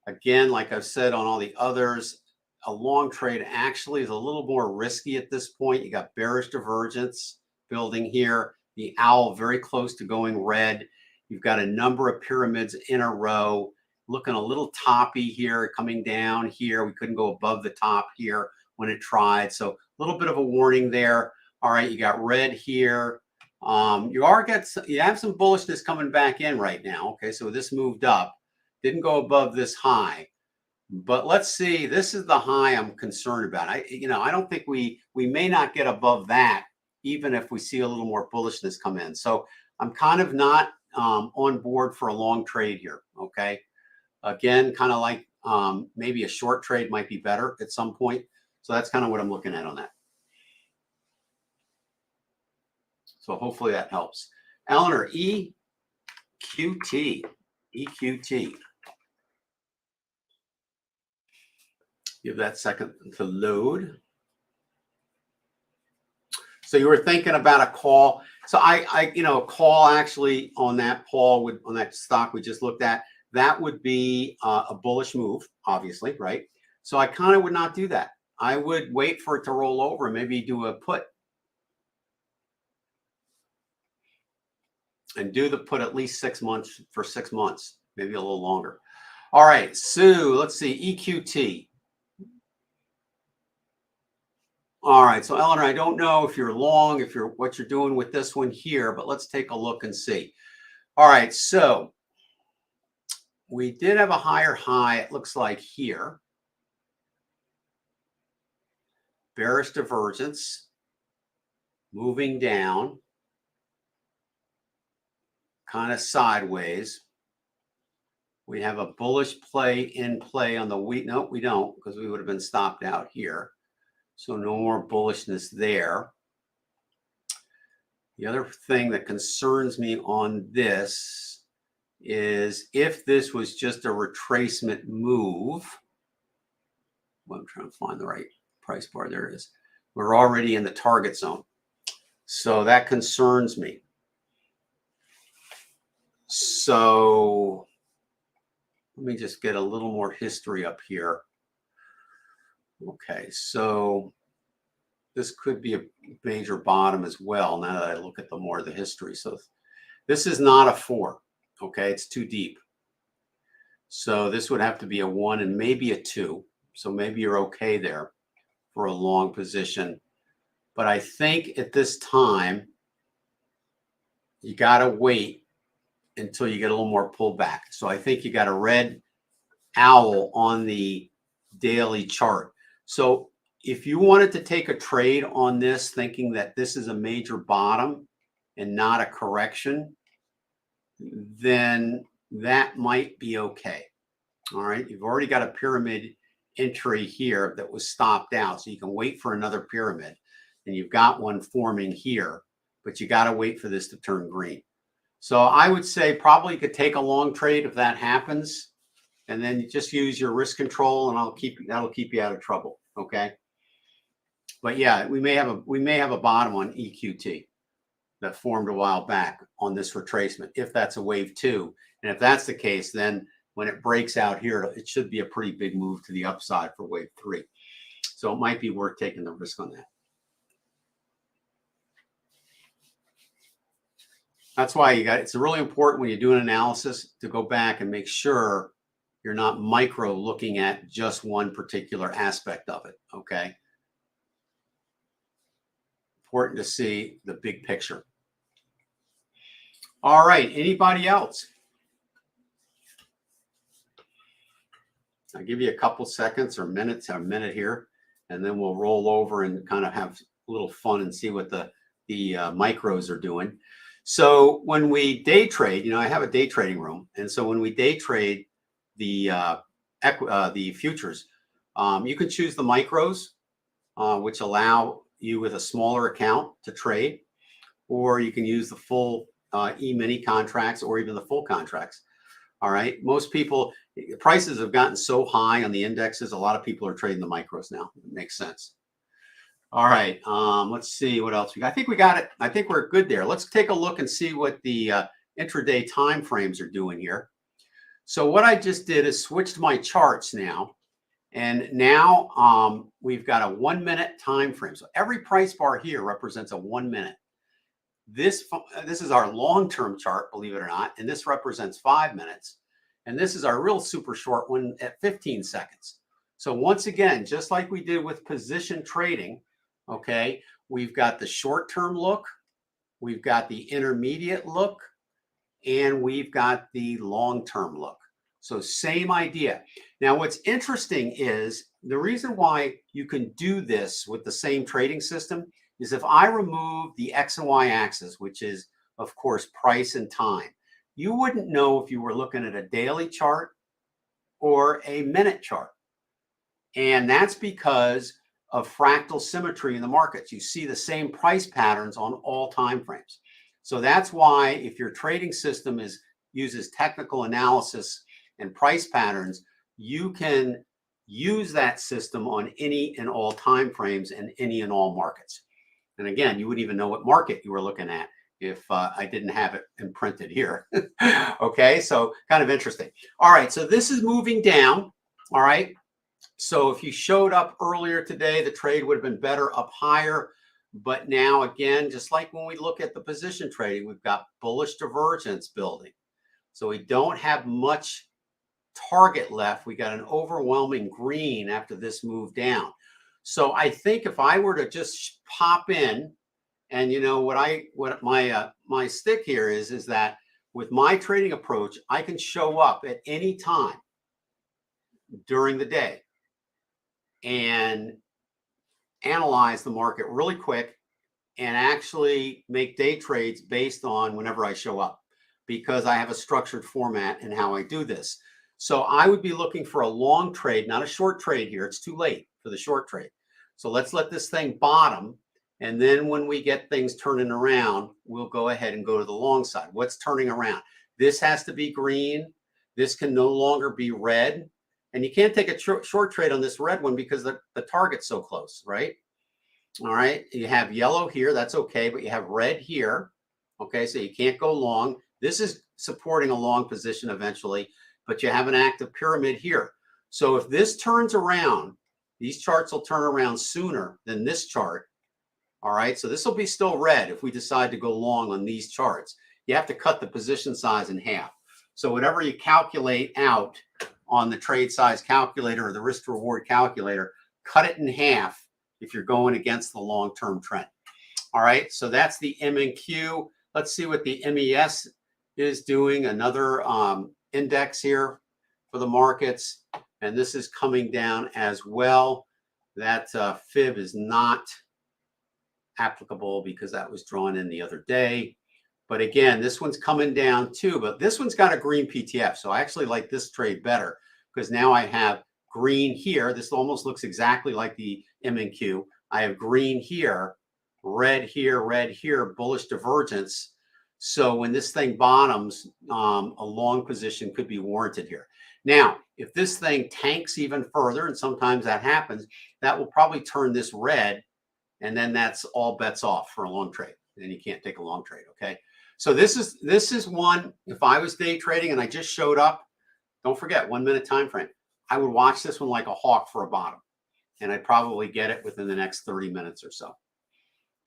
Speaker 1: again, like I've said on all the others, a long trade actually is a little more risky at this point. You got bearish divergence building here. The owl very close to going red. You've got a number of pyramids in a row, looking a little toppy here, coming down here. We couldn't go above the top here when it tried. So a little bit of a warning there. All right, you got red here. You have some bullishness coming back in right now. Okay, so this moved up, didn't go above this high. But let's see, this is the high I'm concerned about. I don't think we may not get above that, even if we see a little more bullishness come in. So I'm kind of not on board for a long trade here. Okay, again, kind of like maybe a short trade might be better at some point. So that's kind of what I'm looking at on that. So hopefully that helps. Eleanor, EQT. Give that second to load. So you were thinking about a call. So a call actually on that on that stock we just looked at, that would be a bullish move, obviously, right? So I kind of would not do that. I would wait for it to roll over and maybe do a put. And do the put at least 6 months for 6 months, maybe a little longer. All right, so let's see, EQT. All right, so Eleanor, I don't know if you're long, what you're doing with this one here, but let's take a look and see. All right, so we did have a higher high, it looks like here. Bearish divergence, moving down, kind of sideways. We have a bullish play in play on the week. No, we don't, because we would have been stopped out here. So no more bullishness there. The other thing that concerns me on this is if this was just a retracement move. Well, I'm trying to find the right price bar. There it is. We're already in the target zone. So that concerns me. So let me just get a little more history up here. Okay, so this could be a major bottom as well now that I look at the more of the history. So this is not a 4, okay? It's too deep. So this would have to be a 1 and maybe a 2. So maybe you're okay there for a long position. But I think at this time, you got to wait until you get a little more pullback. So I think you got a red owl on the daily chart. So if you wanted to take a trade on this thinking that this is a major bottom and not a correction, then that might be okay. All right, you've already got a pyramid entry here that was stopped out, so you can wait for another pyramid, and you've got one forming here, but you got to wait for this to turn green. So I would say probably you could take a long trade if that happens, and then you just use your risk control, and that'll keep you out of trouble. Okay. But yeah, we may have a bottom on EQT that formed a while back on this retracement, if that's a wave 2. And if that's the case, then when it breaks out here, it should be a pretty big move to the upside for wave 3. So it might be worth taking the risk on that. That's why it's really important when you do an analysis to go back and make sure you're not micro looking at just one particular aspect of it, okay? Important to see the big picture. All right, anybody else? I'll give you a couple seconds or minutes, a minute here, and then we'll roll over and kind of have a little fun and see what the micros are doing. So when we day trade, I have a day trading room, and so when we day trade the futures, you can choose the micros, which allow you with a smaller account to trade, or you can use the full E-mini contracts or even the full contracts. All right, most people, prices have gotten so high on the indexes, a lot of people are trading the micros now. It makes sense. All right, let's see what else we got. I think we got it. I think we're good there. Let's take a look and see what the intraday time frames are doing here. So what I just did is switched my charts now, and now we've got a 1 minute time frame. So every price bar here represents a 1 minute. This is our long-term chart, believe it or not, and this represents 5 minutes. And this is our real super short one at 15 seconds. So once again, just like we did with position trading, okay, we've got the short-term look, we've got the intermediate look, and we've got the long-term look. So same idea. Now, what's interesting is the reason why you can do this with the same trading system is if I remove the X and Y axis, which is, of course, price and time, you wouldn't know if you were looking at a daily chart or a minute chart. And that's because of fractal symmetry in the markets. You see the same price patterns on all time frames. So that's why if your trading system uses technical analysis and price patterns, you can use that system on any and all time frames and any and all markets. And again, you wouldn't even know what market you were looking at if I didn't have it imprinted here. Okay, so kind of interesting. All right, so this is moving down. All right, so if you showed up earlier today, the trade would have been better up higher. But now, again, just like when we look at the position trading, we've got bullish divergence building. So we don't have much target left. We got an overwhelming green after this move down. So I think if I were to just pop in, and you know what my stick here is that with my trading approach, I can show up at any time during the day and analyze the market really quick and actually make day trades based on whenever I show up, because I have a structured format in how I do this. So I would be looking for a long trade, not a short trade here. It's too late for the short trade. So let's let this thing bottom. And then when we get things turning around, we'll go ahead and go to the long side. What's turning around? This has to be green. This can no longer be red. And you can't take a short trade on this red one because the target's so close, right? All right. You have yellow here. That's okay. But you have red here. Okay. So you can't go long. This is supporting a long position eventually, but you have an active pyramid here. So if this turns around, these charts will turn around sooner than this chart. All right, so this will be still red if we decide to go long on these charts. You have to cut the position size in half. So whatever you calculate out on the trade size calculator or the risk to reward calculator, cut it in half if you're going against the long-term trend. All right, so that's the MNQ. Let's see what the MES is doing. Another index here for the markets, and this is coming down as well. That fib is not applicable because that was drawn in the other day. But again, this one's coming down too, but this one's got a green PTF. So I actually like this trade better because now I have green here. This almost looks exactly like the MNQ. I have green here, red here, bullish divergence. So when this thing bottoms, a long position could be warranted here. Now, if this thing tanks even further, and sometimes that happens, that will probably turn this red, and then that's all bets off for a long trade. And then you can't take a long trade, okay? So this is one, if I was day trading and I just showed up, don't forget 1 minute time frame. I would watch this one like a hawk for a bottom, and I'd probably get it within the next 30 minutes or so.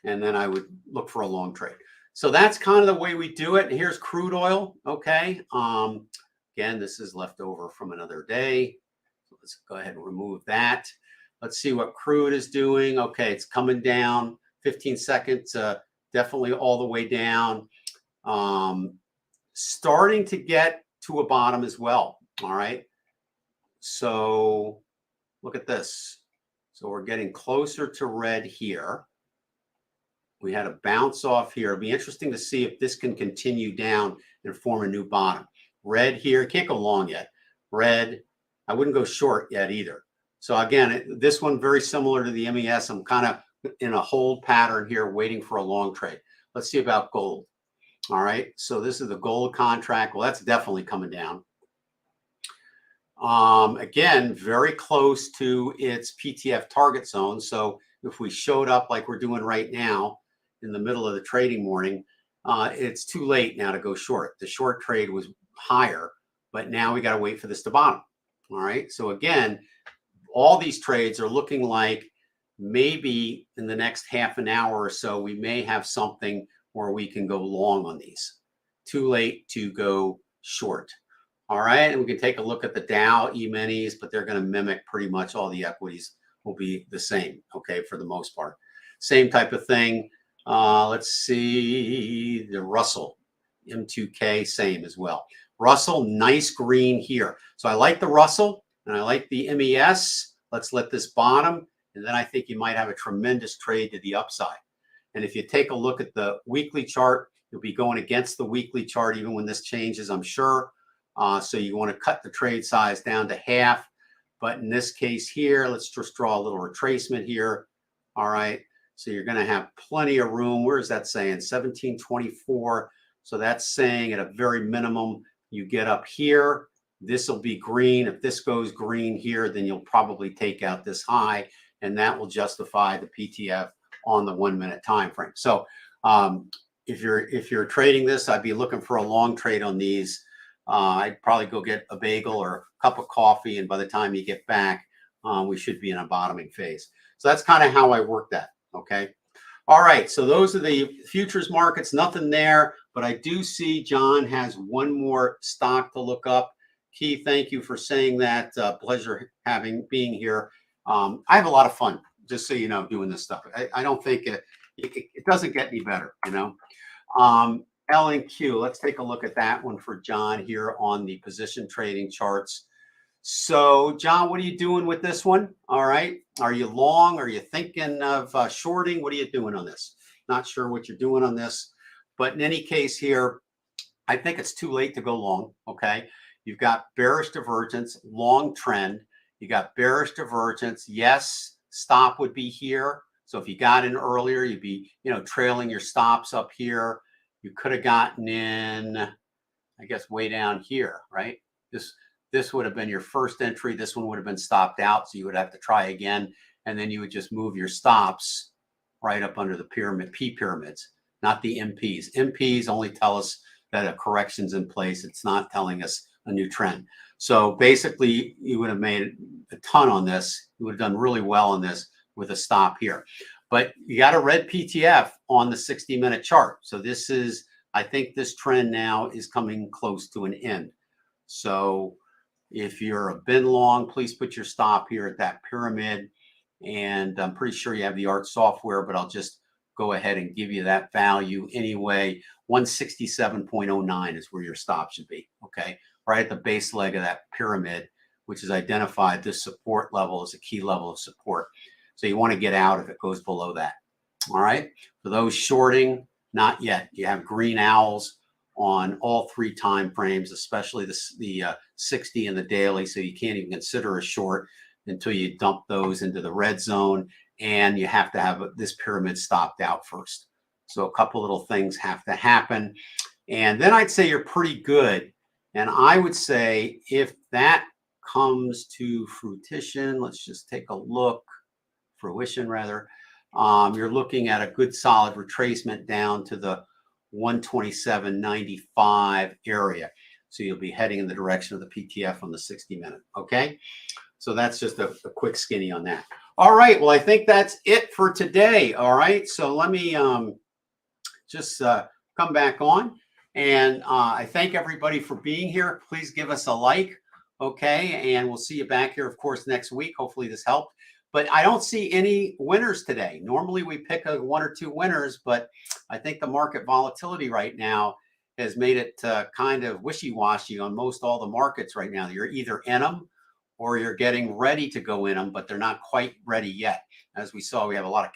Speaker 1: And then I would look for a long trade. So that's kind of the way we do it. And here's crude oil, okay? Again, this is left over from another day. So let's go ahead and remove that. Let's see what crude is doing. Okay, it's coming down 15 seconds, definitely all the way down. Starting to get to a bottom as well, all right? So look at this. So we're getting closer to red here. We had a bounce off here. It'll be interesting to see if this can continue down and form a new bottom. Red here, can't go long yet. Red, I wouldn't go short yet either. So again, this one very similar to the MES. I'm kind of in a hold pattern here, waiting for a long trade. Let's see about gold. All right, so this is the gold contract. Well, that's definitely coming down. Again, very close to its PTF target zone. So if we showed up like we're doing right now in the middle of the trading morning, it's too late now to go short. The short trade was higher, but now we got to wait for this to bottom. All right, so again, all these trades are looking like maybe in the next half an hour or so, we may have something where we can go long on these. Too late to go short. All right, and we can take a look at the Dow E-minis, but they're going to mimic pretty much all the equities will be the same, okay, for the most part. Same type of thing. Let's see, the Russell, M2K, same as well. Russell, nice green here. So I like the Russell, and I like the MES. Let's let this bottom, and then I think you might have a tremendous trade to the upside. And if you take a look at the weekly chart, you'll be going against the weekly chart even when this changes, I'm sure. So you want to cut the trade size down to half. But in this case here, let's just draw a little retracement here. All right. So you're going to have plenty of room. Where is that saying? 1724. So that's saying at a very minimum, you get up here. This will be green. If this goes green here, then you'll probably take out this high, and that will justify the PTF on the 1 minute time frame. So if you're trading this, I'd be looking for a long trade on these. I'd probably go get a bagel or a cup of coffee, and by the time you get back, we should be in a bottoming phase. So that's kind of how I work that. Okay. All right. So those are the futures markets. Nothing there, but I do see John has one more stock to look up. Keith, thank you for saying that. Pleasure being here. I have a lot of fun, just so you know, doing this stuff. I don't think it doesn't get any better, you know. L&Q, let's take a look at that one for John here on the position trading charts. So, John, what are you doing with this one? All right. Are you long? Are you thinking of shorting? What are you doing on this? Not sure what you're doing on this. But in any case here, I think it's too late to go long. Okay. You've got bearish divergence, long trend. You got bearish divergence. Yes, stop would be here. So if you got in earlier, you'd be, trailing your stops up here. You could have gotten in, I guess, way down here, right? This would have been your first entry. This one would have been stopped out. So you would have to try again. And then you would just move your stops right up under the P pyramids, not the MPs. MPs only tell us that a correction's in place. It's not telling us a new trend. So basically, you would have made a ton on this. You would have done really well on this with a stop here. But you got a red PTF on the 60-minute chart. So this is, I think this trend now is coming close to an end. So if you're a bin long, please put your stop here at that pyramid. And I'm pretty sure you have the art software, but I'll just go ahead and give you that value anyway. 167.09 is where your stop should be, okay? Right at the base leg of that pyramid, which has identified this support level as a key level of support. So you want to get out if it goes below that, all right? For those shorting, not yet. You have green owls on all three time frames, especially the 60 and the daily, so you can't even consider a short until you dump those into the red zone, and you have to have this pyramid stopped out first. So a couple little things have to happen, and then I'd say you're pretty good. And I would say if that comes to fruition, let's just take a look, fruition rather, you're looking at a good solid retracement down to the 127.95 area. So you'll be heading in the direction of the PTF on the 60-minute, okay? So that's just a quick skinny on that. All right, well, I think that's it for today, all right? So let me just come back on. And I thank everybody for being here. Please give us a like, okay? And we'll see you back here, of course, next week. Hopefully this helped. But I don't see any winners today. Normally we pick one or two winners, but I think the market volatility right now has made it kind of wishy-washy on most all the markets right now. You're either in them or you're getting ready to go in them, but they're not quite ready yet. As we saw, we have a lot of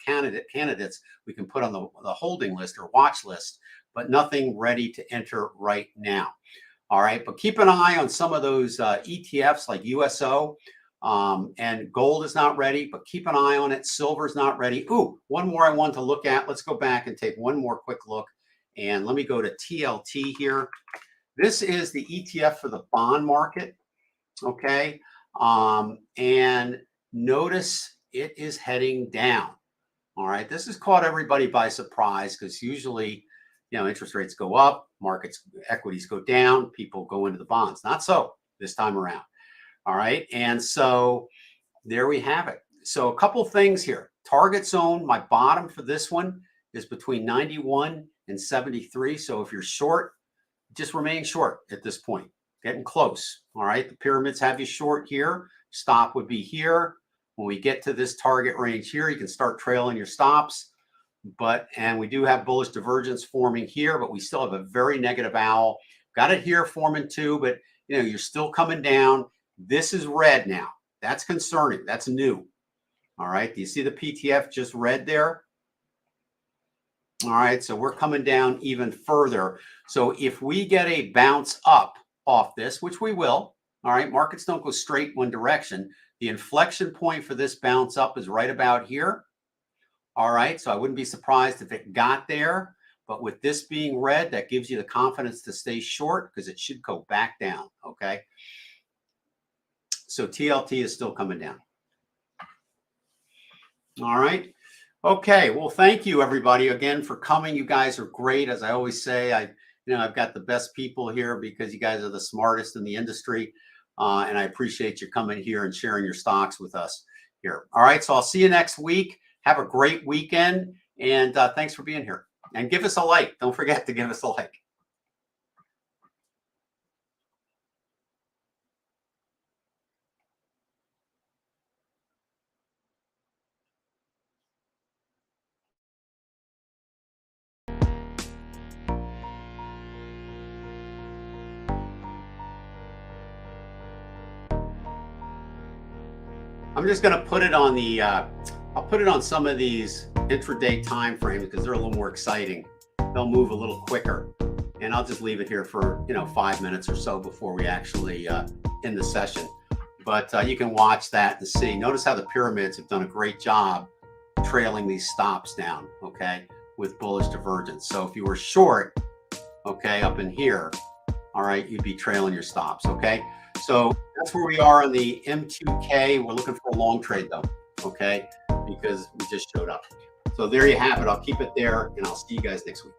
Speaker 1: candidates we can put on the holding list or watch list, but nothing ready to enter right now. All right, but keep an eye on some of those ETFs like USO, and gold is not ready, but keep an eye on it. Silver's not ready. Ooh, one more I want to look at. Let's go back and take one more quick look. And let me go to TLT here. This is the ETF for the bond market, okay? And notice it is heading down. All right, this has caught everybody by surprise because usually, interest rates go up, equities go down, people go into the bonds. Not so this time around. All right, and so there we have it. So a couple things here. Target zone, my bottom for this one is between 91 and 73. So if you're short, just remain short at this point. Getting close. All right, the pyramids have you short here. Stop would be here. When we get to this target range here, you can start trailing your stops. And we do have bullish divergence forming here, but we still have a very negative owl. Got it here forming too, but you're still coming down. This is red now. That's concerning. That's new. All right. Do you see the PTF just red there? All right. So we're coming down even further. So if we get a bounce up off this, which we will, all right, markets don't go straight one direction. The inflection point for this bounce up is right about here. All right. So I wouldn't be surprised if it got there. But with this being red, that gives you the confidence to stay short because it should go back down. Okay. So TLT is still coming down. All right. Okay, well, thank you everybody again for coming. You guys are great. As I always say, I've got the best people here because you guys are the smartest in the industry. And I appreciate you coming here and sharing your stocks with us here. All right, so I'll see you next week. Have a great weekend. And thanks for being here. And give us a like. Don't forget to give us a like. I'm just going to put it on the, I'll put it on some of these intraday time frames because they're a little more exciting. They'll move a little quicker. And I'll just leave it here for, 5 minutes or so before we actually end the session. But you can watch that and see. Notice how the pyramids have done a great job trailing these stops down, okay, with bullish divergence. So if you were short, okay, up in here, all right, you'd be trailing your stops, okay? So that's where we are on the M2K. We're looking for a long trade though, okay, because we just showed up. So there you have it. I'll keep it there and I'll see you guys next week.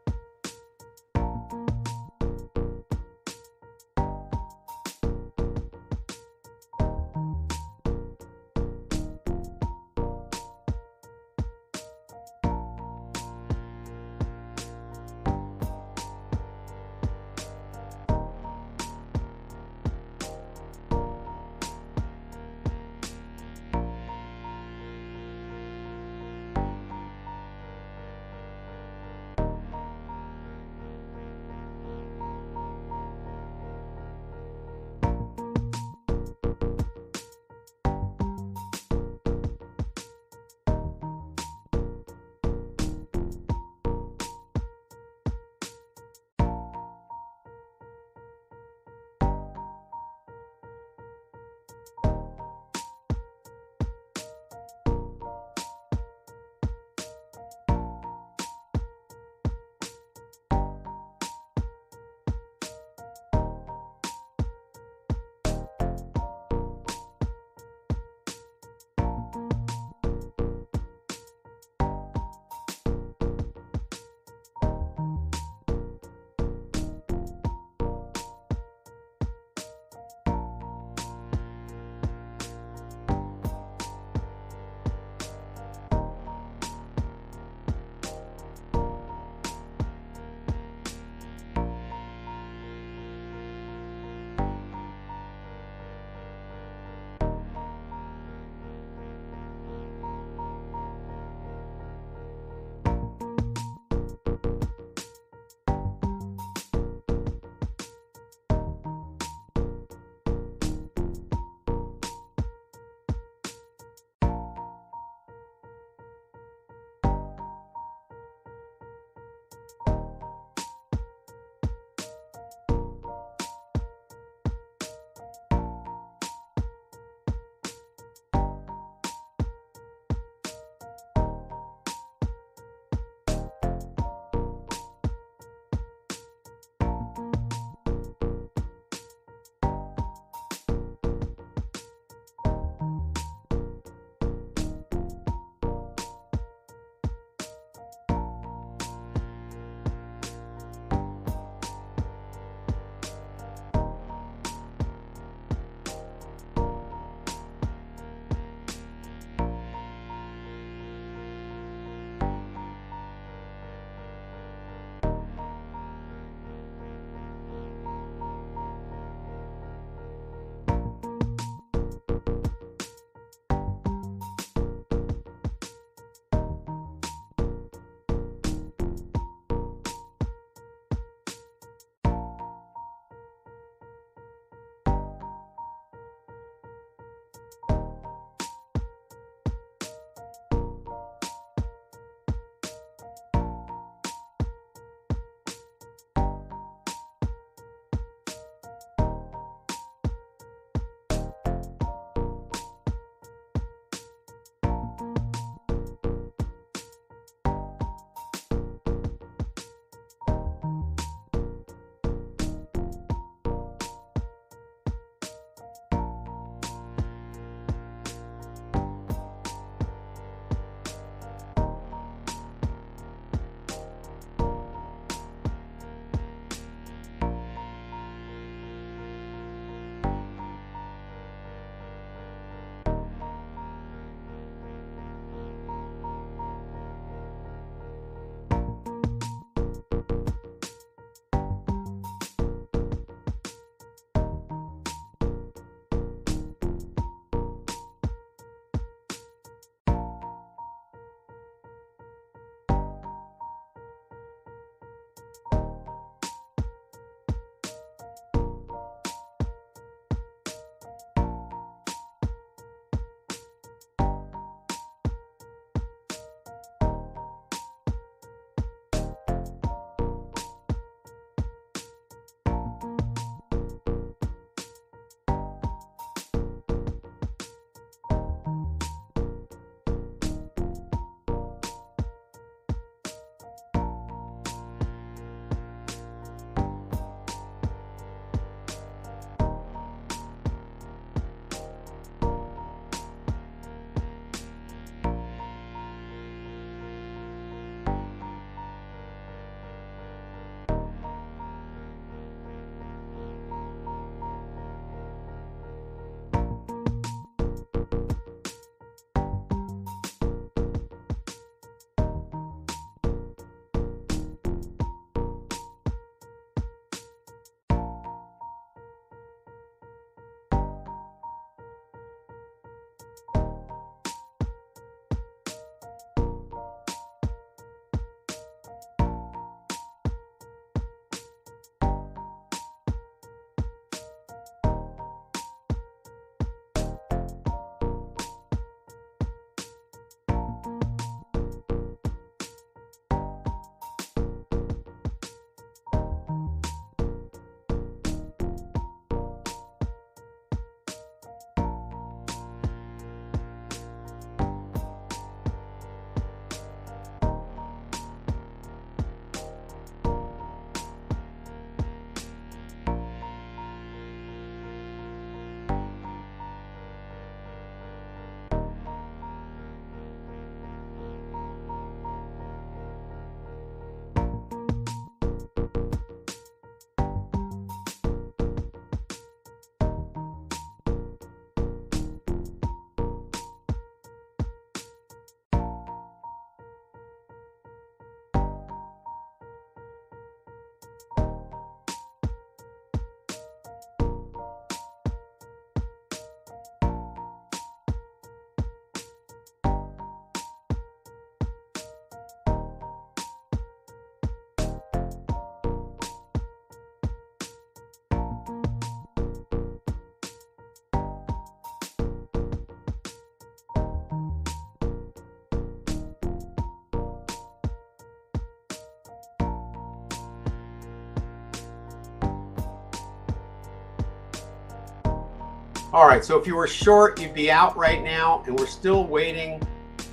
Speaker 1: All right, so if you were short, you'd be out right now, and we're still waiting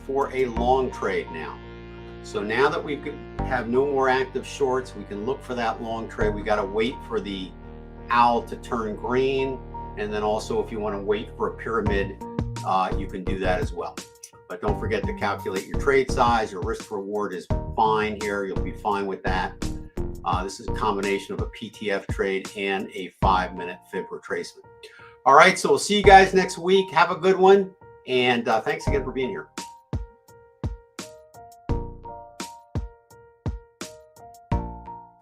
Speaker 1: for a long trade now. So now that we have no more active shorts, we can look for that long trade. We got to wait for the owl to turn green, and then also if you want to wait for a pyramid, you can do that as well. But don't forget to calculate your trade size. Your risk reward is fine here. You'll be fine with that. This is a combination of a PTF trade and a 5-minute fib retracement. All right, so we'll see you guys next week. Have a good one, and thanks again for being here.